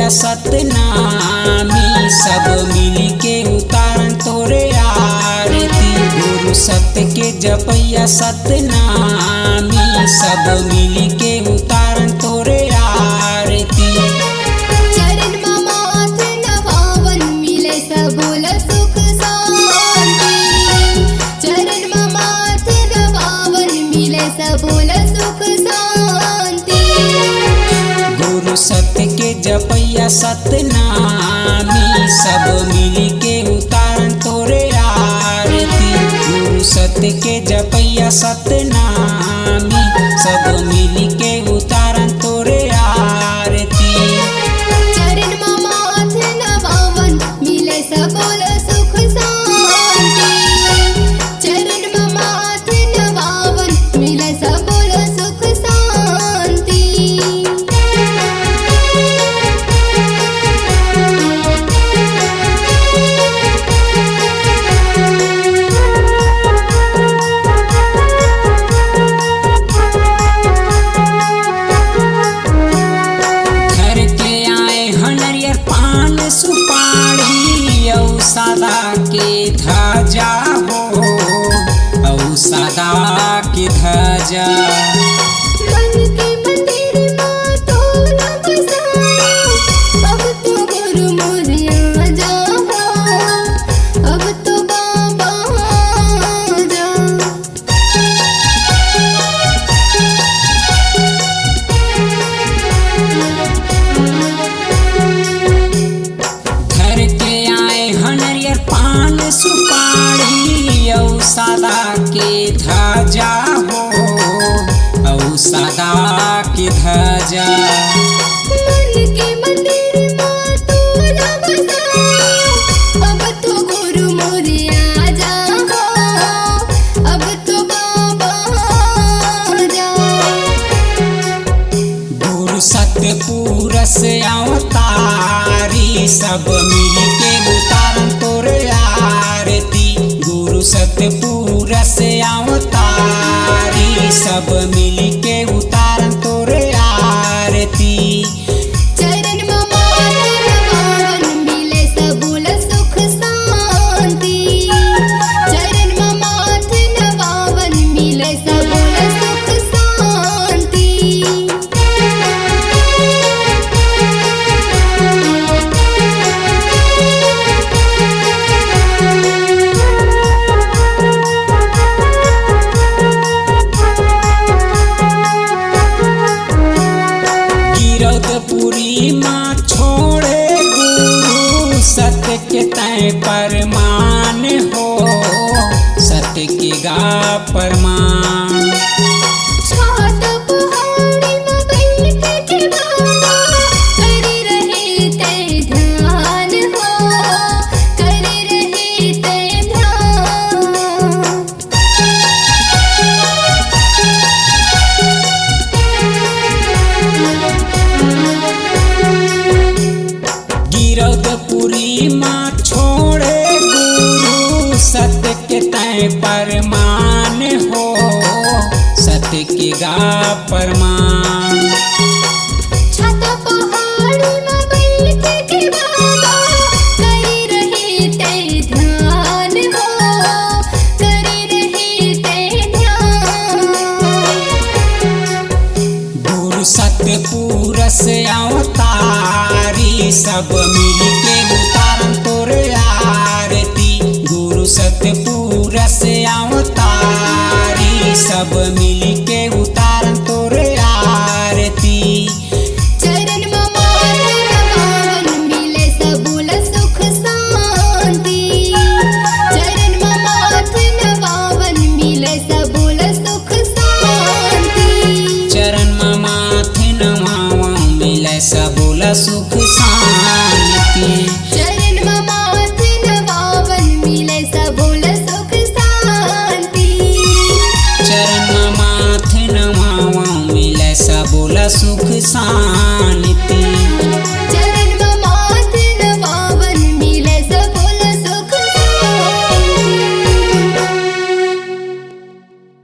जपैया सतनामी सब मिली के उतारन तोरे आरती। गुरु सत्य के जपैया सतनामी सब मिली के उतारन तोरे आरती। चरण में माथ नवावन मिले सबोल सुख शांति। चरण में माथ नवावन मिले सबोल सुख शांति। गुरु सत्य के जपैया सतनामी सब मिली के उतारन तोरे आरती। गुरु सत्य के जपैया सतनामी सब मिली के उतारन तोरे आरती। चरण में माथ नवावन मिले सबोल सुख शांति। चरण में माथ नवावन मिले सबोल सुख शांति। घर के आए हनरियर पान सुपारी औ सदा के ध्वजा हो औ सदा के ध्वजा। मन के मंदिर में तोला बसाया। अब तो गुरु मोरिया जा हो। अब तो बाबा जा। घर के आए हनरियर पान सुपारी औ सदा के ध्वजा हो औ सदा के ध्वजा। मन के मंदिर में तोला बसाया। अब तो गुरु मोरिया जा हो। अब तो बाबा जा। गुरु सत्य पुरस अवतारी सब मिली के उतारन तोरे आरती। गुरु सत्य पुरस अवतारी सब मिली के उतारन तोरे आरती। चरण में माथ नवावन मिले सबोल सुख शांति। चरण में माथ नवावन मिले सबोल सुख शांति। गिरौदपुरी माँ छोड़े गुरु सत्य के तय परमान हो सत्य के गा परमान। छात पहाड़ी में बैठ के बाबा करे रहे ते ध्यान हो। करे रहे ते ध्यान। गिरौदपुरी माँ छोड़े गुरु सत्य के तय परमान हो सत्य के गा परमान। छात पहाड़ी में बैठ के बाबा करे रहे ते ध्यान हो। करे रहे ते ध्यान। गुरु सत्य पुरस अवतारी सब मिली के उतारन तोरे आरती। गुरु सत्य पुरस अवतारी सब मिली के उतारन तोरे आरती। चरण में माथ नवावन मिले सबोल सुख शांति। चरण में माथ नवावन मिले सबोल सुख शांति। चरण में माथे नवावा मिले सबोल सुख शांति। चरण में माथ नवावन मिले सबोल सुख शांति। चरण में माथे नवावा मिले सबोल सुख शांति।